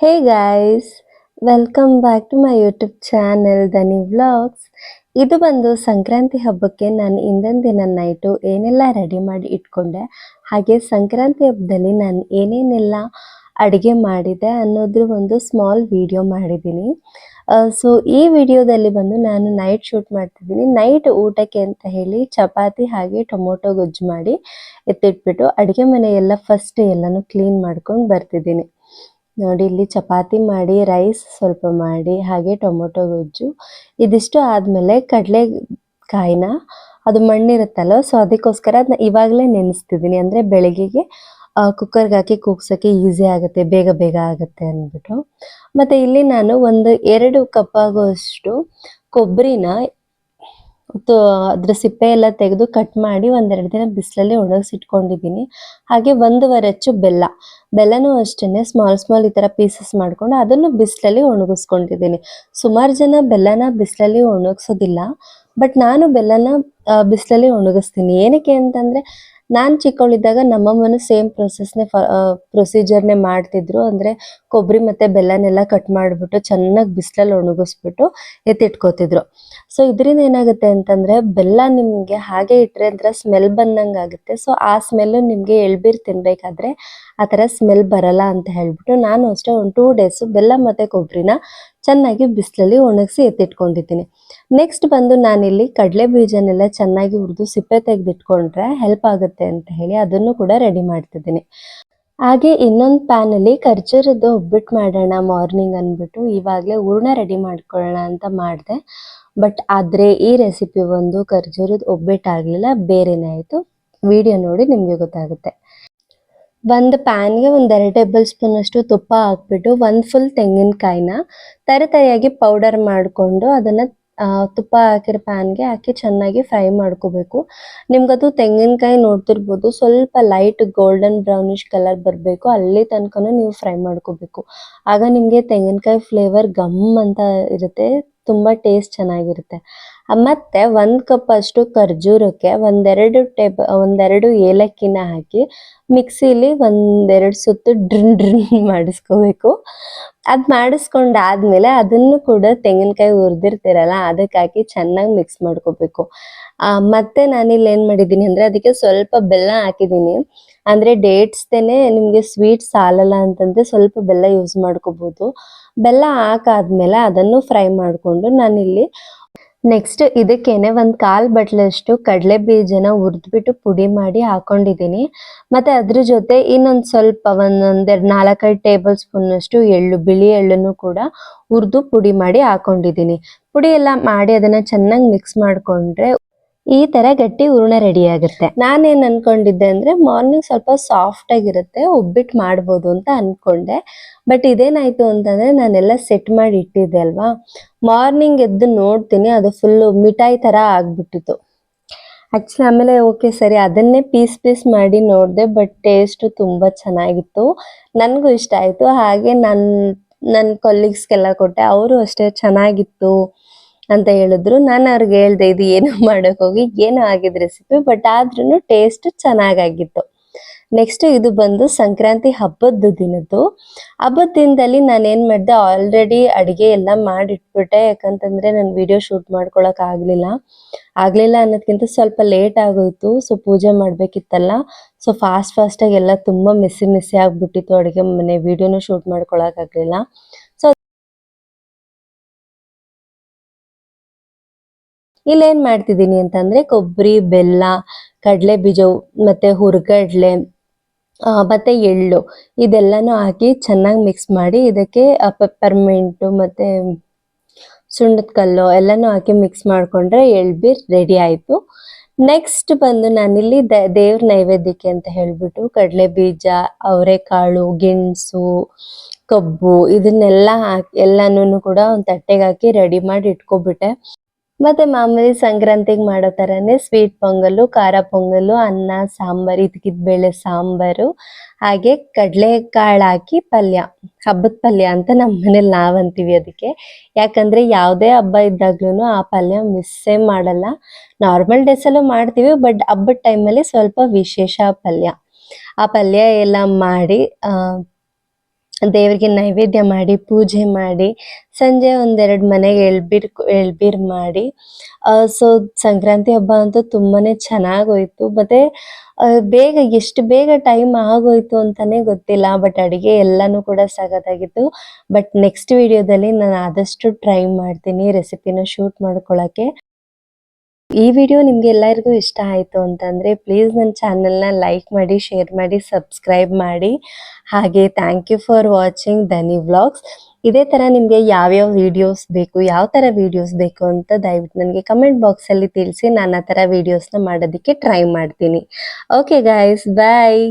Hey guys, welcome back to my YouTube channel Dhani vlogs. ಇದು ಬಂದು ಸಂಕ್ರಾಂತಿ ಹಬ್ಬಕ್ಕೆ ನಾನು ಹಿಂದಿನ ದಿನ ನೈಟು ಏನೆಲ್ಲ ರೆಡಿ ಮಾಡಿ ಇಟ್ಕೊಂಡೆ, ಹಾಗೆ ಸಂಕ್ರಾಂತಿ ಹಬ್ಬದಲ್ಲಿ ನಾನು ಏನೇನೆಲ್ಲ ಅಡುಗೆ ಮಾಡಿದೆ ಅನ್ನೋದ್ರ ಒಂದು ಸ್ಮಾಲ್ ವಿಡಿಯೋ ಮಾಡಿದ್ದೀನಿ. ಸೊ ಈ ವಿಡಿಯೋದಲ್ಲಿ ಬಂದು ನಾನು ನೈಟ್ ಶೂಟ್ ಮಾಡ್ತಿದ್ದೀನಿ. ನೈಟ್ ಊಟಕ್ಕೆ ಅಂತ ಹೇಳಿ ಚಪಾತಿ ಹಾಗೆ ಟೊಮೊಟೊ ಗೊಜ್ಜು ಮಾಡಿ ಎತ್ತಿಟ್ಬಿಟ್ಟು ಅಡುಗೆ ಮನೆ ಎಲ್ಲ ಫಸ್ಟ್ ಎಲ್ಲನೂ ಕ್ಲೀನ್ ಮಾಡ್ಕೊಂಡು ಬರ್ತಿದ್ದೀನಿ. ನೋಡಿ, ಇಲ್ಲಿ ಚಪಾತಿ ಮಾಡಿ, ರೈಸ್ ಸ್ವಲ್ಪ ಮಾಡಿ, ಹಾಗೆ ಟೊಮೊಟೊ ಗೊಜ್ಜು ಇದಿಷ್ಟು ಆದಮೇಲೆ ಕಡಲೆಕಾಯಿನ ಅದು ಮಣ್ಣಿರುತ್ತಲ್ಲ, ಸೊ ಅದಕ್ಕೋಸ್ಕರ ಅದನ್ನ ಇವಾಗಲೇ ನೆನೆಸ್ತಿದ್ದೀನಿ. ಅಂದರೆ ಬೆಳಗ್ಗೆಗೆ ಕುಕ್ಕರ್ಗೆ ಹಾಕಿ ಕೂಗ್ಸೋಕ್ಕೆ ಈಸಿ ಆಗುತ್ತೆ, ಬೇಗ ಬೇಗ ಆಗುತ್ತೆ ಅಂದ್ಬಿಟ್ಟು. ಮತ್ತು ಇಲ್ಲಿ ನಾನು ಒಂದು 2 ಕಪ್ ಆಗುವಷ್ಟು ಕೊಬ್ಬರಿನ ಅದ್ರ ಸಿಪ್ಪೆ ಎಲ್ಲ ತೆಗೆದು ಕಟ್ ಮಾಡಿ ಒಂದೆರಡು ದಿನ ಬಿಸಿಲಲ್ಲಿ ಒಣಗಿಸಿಟ್ಕೊಂಡಿದ್ದೀನಿ. ಹಾಗೆ 1.5 ಅಚ್ಚು ಬೆಲ್ಲನೂ ಅಷ್ಟೇ ಸ್ಮಾಲ್ ಈ ಥರ ಪೀಸಸ್ ಮಾಡ್ಕೊಂಡು ಅದನ್ನು ಬಿಸಿಲಲ್ಲಿ ಒಣಗಿಸ್ಕೊಂಡಿದ್ದೀನಿ. ಸುಮಾರು ಜನ ಬೆಲ್ಲನ ಬಿಸಿಲಲ್ಲಿ ಒಣಗಿಸೋದಿಲ್ಲ, ಬಟ್ ನಾನು ಬೆಲ್ಲನ ಬಿಸಿಲಲ್ಲಿ ಒಣಗಿಸ್ತೀನಿ. ಏನಕ್ಕೆ ಅಂತಂದರೆ, ನಾನು ಚಿಕ್ಕವಳಿದ್ದಾಗ ನಮ್ಮಮ್ಮನೂ ಸೇಮ್ ಪ್ರೊಸೀಜರ್ನೇ ಮಾಡ್ತಿದ್ರು. ಅಂದರೆ ಕೊಬ್ಬರಿ ಮತ್ತು ಬೆಲ್ಲನೆಲ್ಲ ಕಟ್ ಮಾಡಿಬಿಟ್ಟು ಚೆನ್ನಾಗಿ ಬಿಸಿಲಲ್ಲಿ ಒಣಗಿಸ್ಬಿಟ್ಟು ಎತ್ತಿಟ್ಕೋತಿದ್ರು. ಸೊ ಇದರಿಂದ ಏನಾಗುತ್ತೆ ಅಂತಂದರೆ, ಬೆಲ್ಲ ನಿಮಗೆ ಹಾಗೆ ಇಟ್ಟರೆ ಒಂಥರ ಸ್ಮೆಲ್ ಬಂದಂಗೆ ಆಗುತ್ತೆ. ಸೊ ಆ ಸ್ಮೆಲ್ಲು ನಿಮಗೆ ಎಳ್ಬೀರು ತಿನ್ನಬೇಕಾದ್ರೆ ಆ ಥರ ಸ್ಮೆಲ್ ಬರಲ್ಲ ಅಂತ ಹೇಳ್ಬಿಟ್ಟು ನಾನು ಅಷ್ಟೇ ಒಂದು 2 ಡೇಸು ಬೆಲ್ಲ ಮತ್ತು ಕೊಬ್ಬರಿನ ಚೆನ್ನಾಗಿ ಬಿಸಿಲಲ್ಲಿ ಒಣಗಿಸಿ ಎತ್ತಿಟ್ಕೊಂಡಿದ್ದೀನಿ. ನೆಕ್ಸ್ಟ್ ಬಂದು ನಾನಿಲ್ಲಿ ಕಡಲೆ ಬೀಜನೆಲ್ಲ ಚೆನ್ನಾಗಿ ಹುರಿದು ಸಿಪ್ಪೆ ತೆಗೆದಿಟ್ಕೊಂಡ್ರೆ ಹೆಲ್ಪ್ ಆಗುತ್ತೆ ಅಂತ ಹೇಳಿ ಅದನ್ನು ಕೂಡ ರೆಡಿ ಮಾಡ್ತಿದ್ದೀನಿ. ಹಾಗೆ ಇನ್ನೊಂದು ಪ್ಯಾನಲ್ಲಿ ಖರ್ಜೂರದ ಒಬ್ಬಟ್ಟು ಮಾಡೋಣ ಮಾರ್ನಿಂಗ್ ಅಂದ್ಬಿಟ್ಟು ಇವಾಗಲೇ ಹೂರ್ಣ ರೆಡಿ ಮಾಡ್ಕೊಳ್ಳೋಣ ಅಂತ ಮಾಡಿದೆ. ಬಟ್ ಆದರೆ ಈ ರೆಸಿಪಿ ಒಂದು ಖರ್ಜೂರದ ಒಬ್ಬಟ್ಟಾಗಲಿಲ್ಲ, ಬೇರೆನೇ ಆಯಿತು. ವಿಡಿಯೋ ನೋಡಿ ನಿಮಗೆ ಗೊತ್ತಾಗುತ್ತೆ. ಒಂದು ಪ್ಯಾನ್ಗೆ 2 ಟೇಬಲ್ ಸ್ಪೂನ್ ಅಷ್ಟು ತುಪ್ಪ ಹಾಕ್ಬಿಟ್ಟು 1 ಫುಲ್ ತೆಂಗಿನಕಾಯಿನ ತರಿಯಾಗಿ ಪೌಡರ್ ಮಾಡಿಕೊಂಡು ಅದನ್ನು ತುಪ್ಪ ಹಾಕಿರೋ ಪ್ಯಾನ್ಗೆ ಹಾಕಿ ಚೆನ್ನಾಗಿ ಫ್ರೈ ಮಾಡ್ಕೋಬೇಕು. ನಿಮ್ಗದು ತೆಂಗಿನಕಾಯಿ ನೋಡ್ತಿರ್ಬೋದು, ಸ್ವಲ್ಪ ಲೈಟ್ ಗೋಲ್ಡನ್ ಬ್ರೌನಿಷ್ ಕಲರ್ ಬರಬೇಕು, ಅಲ್ಲಿ ತನಕನೂ ನೀವು ಫ್ರೈ ಮಾಡ್ಕೋಬೇಕು. ಆಗ ನಿಮಗೆ ತೆಂಗಿನಕಾಯಿ ಫ್ಲೇವರ್ ಗಮ್ ಅಂತ ಇರುತ್ತೆ, ತುಂಬ ಟೇಸ್ಟ್ ಚೆನ್ನಾಗಿರುತ್ತೆ. ಮತ್ತು 1 ಕಪ್ ಅಷ್ಟು ಖರ್ಜೂರಕ್ಕೆ ಒಂದೆರಡು ಏಲಕ್ಕಿನ ಹಾಕಿ ಮಿಕ್ಸಿಲಿ 1-2 ಸುತ್ತು ಡ್ರಿನ್ ಮಾಡಿಸ್ಕೋಬೇಕು. ಅದು ಮಾಡಿಸ್ಕೊಂಡಾದ್ಮೇಲೆ ಅದನ್ನು ಕೂಡ ತೆಂಗಿನಕಾಯಿ ಹುರಿದಿರ್ತೀರಲ್ಲ ಅದಕ್ಕೆ ಹಾಕಿ ಚೆನ್ನಾಗಿ ಮಿಕ್ಸ್ ಮಾಡ್ಕೋಬೇಕು. ಮತ್ತು ನಾನಿಲ್ಲಿ ಏನು ಮಾಡಿದ್ದೀನಿ ಅಂದರೆ, ಅದಕ್ಕೆ ಸ್ವಲ್ಪ ಬೆಲ್ಲ ಹಾಕಿದ್ದೀನಿ. ಅಂದರೆ ಡೇಟ್ಸ್ದೇನೆ ನಿಮಗೆ ಸ್ವೀಟ್ ಸಾಲಲ್ಲ ಅಂತಂದರೆ ಸ್ವಲ್ಪ ಬೆಲ್ಲ ಯೂಸ್ ಮಾಡ್ಕೋಬೋದು. ಬೆಲ್ಲ ಹಾಕಾದ್ಮೇಲೆ ಅದನ್ನು ಫ್ರೈ ಮಾಡಿಕೊಂಡು ನಾನಿಲ್ಲಿ ನೆಕ್ಸ್ಟ್ ಇದಕ್ಕೇನೆ 1/4 ಬಟ್ಲಷ್ಟು ಕಡಲೆ ಬೀಜನ ಹುರಿದ್ಬಿಟ್ಟು ಪುಡಿ ಮಾಡಿ ಹಾಕೊಂಡಿದ್ದೀನಿ. ಮತ್ತು ಅದ್ರ ಜೊತೆ ಇನ್ನೊಂದು ಸ್ವಲ್ಪ 4-5 ಟೇಬಲ್ ಸ್ಪೂನಷ್ಟು ಬಿಳಿ ಎಳ್ಳನ್ನು ಕೂಡ ಹುರಿದು ಪುಡಿ ಮಾಡಿ ಹಾಕೊಂಡಿದ್ದೀನಿ. ಪುಡಿ ಎಲ್ಲ ಮಾಡಿ ಅದನ್ನು ಚೆನ್ನಾಗಿ ಮಿಕ್ಸ್ ಮಾಡಿಕೊಂಡ್ರೆ ಈ ಥರ ಗಟ್ಟಿ ಹೂರ್ಣ ರೆಡಿ ಆಗುತ್ತೆ. ನಾನೇನು ಅನ್ಕೊಂಡಿದ್ದೆ ಅಂದರೆ, ಮಾರ್ನಿಂಗ್ ಸ್ವಲ್ಪ ಸಾಫ್ಟಾಗಿರುತ್ತೆ, ಒಬ್ಬಿಟ್ಟು ಮಾಡ್ಬೋದು ಅಂತ ಅಂದ್ಕೊಂಡೆ. ಬಟ್ ಇದೇನಾಯಿತು ಅಂತಂದರೆ, ನಾನೆಲ್ಲ ಸೆಟ್ ಮಾಡಿ ಇಟ್ಟಿದ್ದೆ ಅಲ್ವಾ, ಮಾರ್ನಿಂಗ್ ಎದ್ದು ನೋಡ್ತೀನಿ ಅದು ಫುಲ್ಲು ಮಿಠಾಯಿ ಥರ ಆಗಿಬಿಟ್ಟಿತ್ತು. ಆ್ಯಕ್ಚುಲಿ ಆಮೇಲೆ ಓಕೆ ಸರಿ ಅದನ್ನೇ ಪೀಸ್ ಮಾಡಿ ನೋಡಿದೆ, ಬಟ್ ಟೇಸ್ಟು ತುಂಬ ಚೆನ್ನಾಗಿತ್ತು, ನನಗೂ ಇಷ್ಟ ಆಯಿತು. ಹಾಗೆ ನನ್ನ ಕೊಲೀಗ್ಸ್ಗೆಲ್ಲ ಕೊಟ್ಟೆ, ಅವರು ಅಷ್ಟೇ ಚೆನ್ನಾಗಿತ್ತು ಅಂತ ಹೇಳಿದ್ರು. ನಾನು ಅವ್ರಿಗೆ ಹೇಳ್ದೆ, ಇದು ಏನೋ ಮಾಡೋಕ್ಕೋಗಿ ಏನೋ ಆಗಿದ್ದು ರೆಸಿಪಿ, ಬಟ್ ಆದ್ರೂ ಟೇಸ್ಟ್ ಚೆನ್ನಾಗಾಗಿತ್ತು. ನೆಕ್ಸ್ಟ್ ಇದು ಬಂದು ಸಂಕ್ರಾಂತಿ ಹಬ್ಬದ ದಿನದಲ್ಲಿ ನಾನೇನು ಮಾಡಿದೆ, ಆಲ್ರೆಡಿ ಅಡುಗೆ ಎಲ್ಲ ಮಾಡಿಟ್ಬಿಟ್ಟೆ. ಯಾಕಂತಂದರೆ ನಾನು ವಿಡಿಯೋ ಶೂಟ್ ಮಾಡ್ಕೊಳಕ್ಕೆ ಆಗಲಿಲ್ಲ ಅನ್ನೋದಕ್ಕಿಂತ ಸ್ವಲ್ಪ ಲೇಟ್ ಆಗೋಯ್ತು. ಸೊ ಪೂಜೆ ಮಾಡಬೇಕಿತ್ತಲ್ಲ, ಸೊ ಫಾಸ್ಟಾಗಿ ಎಲ್ಲ ತುಂಬ ಮೆಸ್ಸಿ ಆಗಿಬಿಟ್ಟಿತ್ತು ಅಡುಗೆ ಮನೆ, ವಿಡಿಯೋನೂ ಶೂಟ್ ಮಾಡ್ಕೊಳಕ್ಕಾಗಲಿಲ್ಲ. ಸೊ ಇಲ್ಲೇನು ಮಾಡ್ತಿದ್ದೀನಿ ಅಂತಂದರೆ, ಕೊಬ್ಬರಿ, ಬೆಲ್ಲ, ಕಡಲೆ ಬೀಜ ಮತ್ತು ಹುರ್ಗಡ್ಲೆ ಮತ್ತು ಎಳ್ಳು ಇದೆಲ್ಲನೂ ಹಾಕಿ ಚೆನ್ನಾಗಿ ಮಿಕ್ಸ್ ಮಾಡಿ ಇದಕ್ಕೆ ಪೆಪ್ಪರ್ಮೆಂಟು ಮತ್ತು ಸುಣ್ಣದ ಕಲ್ಲು ಎಲ್ಲನೂ ಹಾಕಿ ಮಿಕ್ಸ್ ಮಾಡಿಕೊಂಡ್ರೆ ಎಳ್ಬೀರ್ ರೆಡಿ ಆಯಿತು. ನೆಕ್ಸ್ಟ್ ಬಂದು ನಾನಿಲ್ಲಿ ದೇವ್ರ ನೈವೇದ್ಯಕ್ಕೆ ಅಂತ ಹೇಳಿಬಿಟ್ಟು ಕಡಲೆ ಬೀಜ, ಅವರೆಕಾಳು, ಗೆಣಸು, ಕಬ್ಬು ಇದನ್ನೆಲ್ಲ ಹಾಕಿ ಎಲ್ಲನೂ ಕೂಡ ಒಂದು ತಟ್ಟೆಗೆ ಹಾಕಿ ರೆಡಿ ಮಾಡಿ ಇಟ್ಕೊಬಿಟ್ಟೆ. ಮತ್ತು ಮಾಮೂಲಿ ಸಂಕ್ರಾಂತಿಗೆ ಮಾಡೋ ಥರನೇ ಸ್ವೀಟ್ ಪೊಂಗಲ್ಲು, ಖಾರ ಪೊಂಗಲ್ಲು, ಅನ್ನ, ಸಾಂಬಾರು, ಇದ್ಕಿದ್ಬೇಳೆ ಸಾಂಬಾರು, ಹಾಗೆ ಕಡಲೆಕಾಳು ಹಾಕಿ ಪಲ್ಯ, ಹಬ್ಬದ ಪಲ್ಯ ಅಂತ ನಮ್ಮ ಮನೇಲಿ ನಾವು ಅಂತೀವಿ ಅದಕ್ಕೆ. ಯಾಕಂದರೆ ಯಾವುದೇ ಹಬ್ಬ ಇದ್ದಾಗ್ಲೂ ಆ ಪಲ್ಯ ಮಿಸ್ಸೇ ಮಾಡಲ್ಲ. ನಾರ್ಮಲ್ ಡೇಸಲ್ಲೂ ಮಾಡ್ತೀವಿ, ಬಟ್ ಹಬ್ಬದ ಟೈಮಲ್ಲಿ ಸ್ವಲ್ಪ ವಿಶೇಷ ಪಲ್ಯ. ಆ ಪಲ್ಯ ಎಲ್ಲ ಮಾಡಿ ದೇವರಿಗೆ ನೈವೇದ್ಯ ಮಾಡಿ ಪೂಜೆ ಮಾಡಿ ಸಂಜೆ ಒಂದೆರಡು ಮನೆಗೆ ಎಳ್ಬೀರ್ ಮಾಡಿ ಸೊ ಸಂಕ್ರಾಂತಿ ಹಬ್ಬ ಅಂತೂ ತುಂಬಾನೇ ಚೆನ್ನಾಗೋಯ್ತು. ಮತ್ತೆ ಬೇಗ ಎಷ್ಟು ಬೇಗ ಟೈಮ್ ಆಗೋಯ್ತು ಅಂತಾನೆ ಗೊತ್ತಿಲ್ಲ. ಬಟ್ ಅಡಿಗೆ ಎಲ್ಲಾನು ಕೂಡ ಸಖತ್ತಾಗಿತ್ತು. ಬಟ್ ನೆಕ್ಸ್ಟ್ ವಿಡಿಯೋದಲ್ಲಿ ನಾನು ಆದಷ್ಟು ಟ್ರೈ ಮಾಡ್ತೀನಿ ರೆಸಿಪಿನ ಶೂಟ್ ಮಾಡ್ಕೊಳಕ್ಕೆ. ಈ ವಿಡಿಯೋ ನಿಮ್ಗೆ ಎಲ್ಲರಿಗೂ ಇಷ್ಟ ಆಯಿತು ಅಂತಂದರೆ ಪ್ಲೀಸ್ ನನ್ನ ಚಾನಲ್ನ ಲೈಕ್ ಮಾಡಿ, ಶೇರ್ ಮಾಡಿ, ಸಬ್ಸ್ಕ್ರೈಬ್ ಮಾಡಿ. ಹಾಗೆ thank you for watching Dhani vlogs. ಇದೇ ಥರ ನಿಮಗೆ ಯಾವ್ಯಾವ ವೀಡಿಯೋಸ್ ಬೇಕು, ಯಾವ ಥರ ವೀಡಿಯೋಸ್ ಬೇಕು ಅಂತ ದಯವಿಟ್ಟು ನನಗೆ ಕಮೆಂಟ್ ಬಾಕ್ಸಲ್ಲಿ ತಿಳಿಸಿ. ನಾನು ಆ ಥರ ವೀಡಿಯೋಸ್ನ ಮಾಡೋದಕ್ಕೆ ಟ್ರೈ ಮಾಡ್ತೀನಿ. ಓಕೆ ಗಾಯ್ಸ್, ಬಾಯ್.